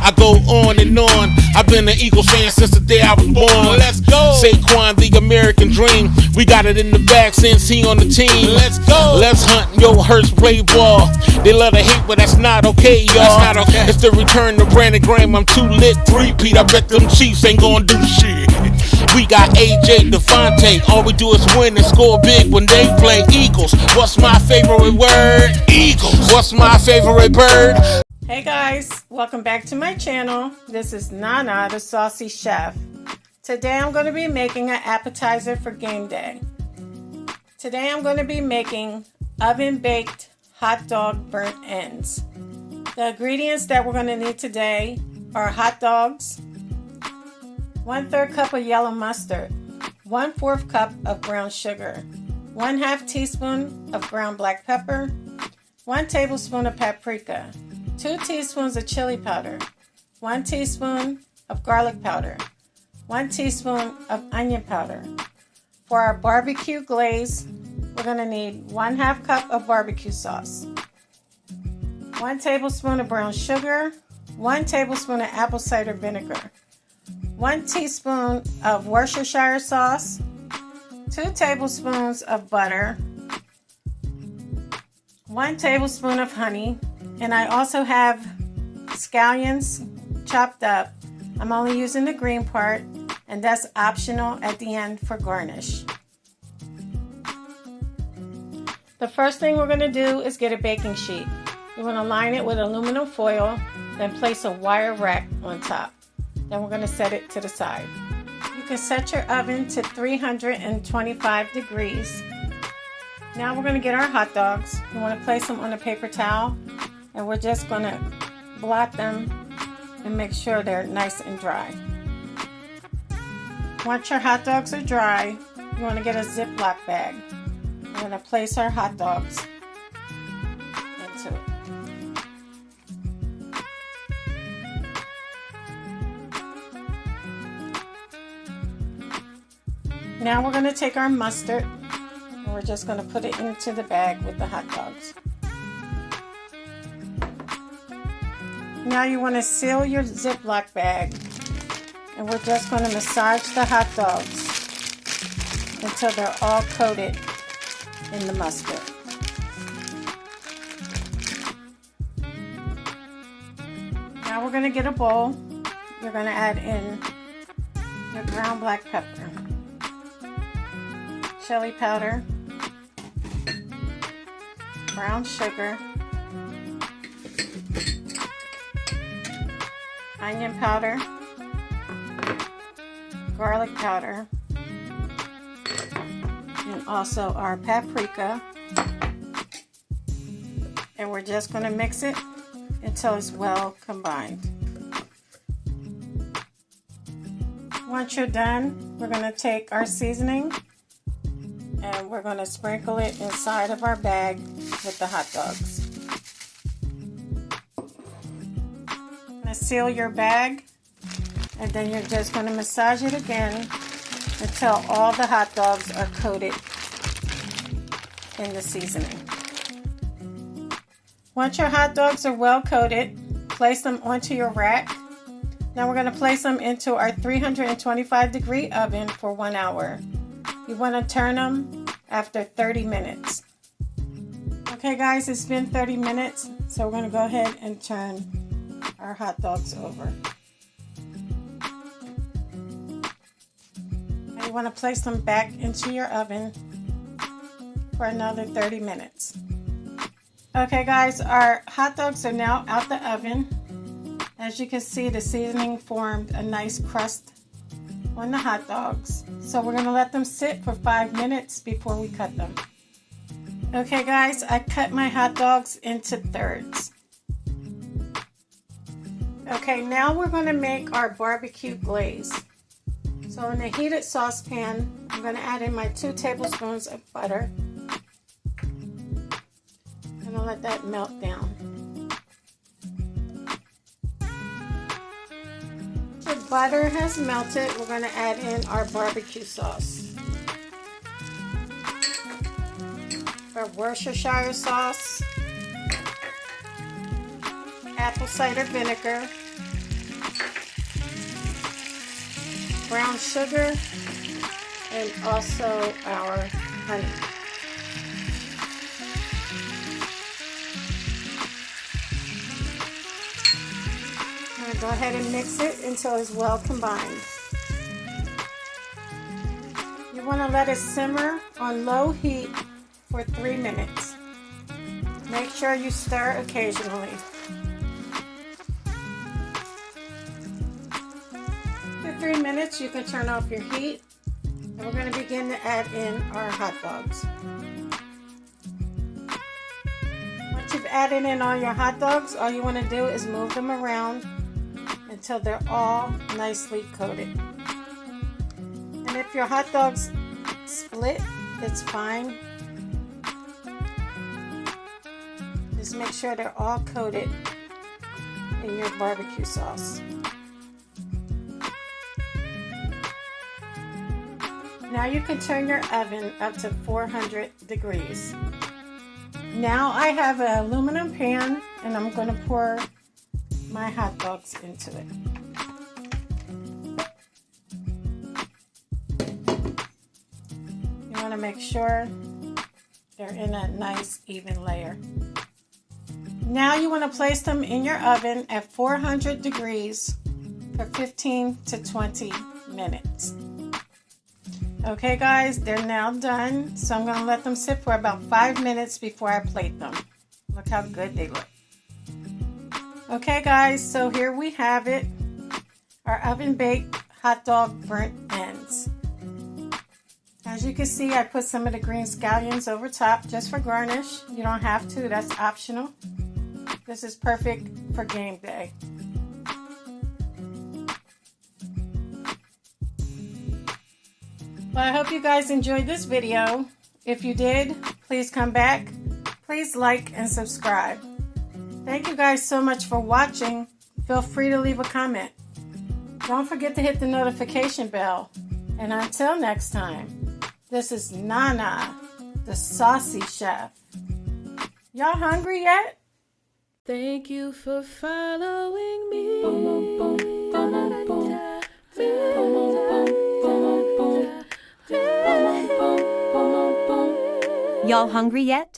I go on and on. I've been an Eagles fan since the day I was born. Let's go. Saquon, the American dream. We got it in the bag since he on the team. Let's go. Let's hunt. Yo, Hurst play ball. They love to hate, but that's not okay, y'all. That's not okay. It's the return to Brandon Graham. I'm too lit. Three-peat. I bet them Chiefs ain't gonna do shit. We got AJ Devontae. All we do is win and score big when they play. Eagles. What's my favorite word? Eagles. What's my favorite bird? Hey guys, welcome back to my channel. This is Nana the Saucy Chef. Today I'm going to be making an appetizer for game day. Today I'm going to be making oven baked hot dog burnt ends. The ingredients that we're going to need today are hot dogs, 1/3 cup of yellow mustard, 1/4 cup of brown sugar, 1/2 teaspoon of ground black pepper, 1 tablespoon of paprika, 2 teaspoons of chili powder, 1 teaspoon of garlic powder, 1 teaspoon of onion powder. For our barbecue glaze, we're going to need 1/2 cup of barbecue sauce, 1 tablespoon of brown sugar, 1 tablespoon of apple cider vinegar, 1 teaspoon of Worcestershire sauce, 2 tablespoons of butter, 1 tablespoon of honey, and I also have scallions chopped up. I'm only using the green part, and that's optional at the end for garnish. The first thing we're going to do is get a baking sheet. We're going to line it with aluminum foil, then place a wire rack on top. Then we're going to set it to the side. You can set your oven to 325 degrees. Now we're going to get our hot dogs. We want to place them on a paper towel, and we're just going to blot them and make sure they're nice and dry. Once your hot dogs are dry, you want to get a Ziploc bag. We're going to place our hot dogs into it. Now we're going to take our mustard and we're just going to put it into the bag with the hot dogs. Now you want to seal your Ziploc bag, and we're just going to massage the hot dogs until they're all coated in the mustard. Now we're going to get a bowl. You're going to add in your ground black pepper, chili powder, brown sugar, onion powder, garlic powder, and also our paprika. And we're just going to mix it until it's well combined. Once you're done, we're going to take our seasoning and we're going to sprinkle it inside of our bag with the hot dogs. Seal your bag, and then you're just going to massage it again until all the hot dogs are coated in the seasoning. Once your hot dogs are well coated, place them onto your rack. Now we're going to place them into our 325 degree oven for 1 hour. You want to turn them after 30 minutes. Okay guys, it's been 30 minutes, so we're going to go ahead and turn our hot dogs over. And you want to place them back into your oven for another 30 minutes. Okay guys, our hot dogs are now out the oven. As you can see, the seasoning formed a nice crust on the hot dogs. So we're going to let them sit for 5 minutes before we cut them. Okay guys, I cut my hot dogs into thirds. Okay, now we're going to make our barbecue glaze. So in a heated saucepan, I'm going to add in my 2 tablespoons of butter. I'm going to let that melt down. The butter has melted. We're going to add in our barbecue sauce. Our Worcestershire sauce, apple cider vinegar, brown sugar and also our honey. I'm going to go ahead and mix it until it's well combined. You want to let it simmer on low heat for 3 minutes. Make sure you stir occasionally. After 3 minutes, you can turn off your heat, and we're going to begin to add in our hot dogs. Once you've added in all your hot dogs, all you want to do is move them around until they're all nicely coated. And if your hot dogs split, it's fine. Just make sure they're all coated in your barbecue sauce. Now you can turn your oven up to 400 degrees. Now I have an aluminum pan and I'm going to pour my hot dogs into it. You want to make sure they're in a nice even layer. Now you want to place them in your oven at 400 degrees for 15 to 20 minutes. Okay guys, they're now done. So I'm going to let them sit for about 5 minutes before I plate them. Look how good they look. Okay guys, so here we have it. Our oven baked hot dog burnt ends. As you can see, I put some of the green scallions over top just for garnish. You don't have to, that's optional. This is perfect for game day. Well, I hope you guys enjoyed this video. If you did, please come back. Please like and subscribe. Thank you guys so much for watching. Feel free to leave a comment. Don't forget to hit the notification bell. And until next time, this is Nana, the Saucy Chef. Y'all hungry yet? Thank you for following me. Y'all hungry yet?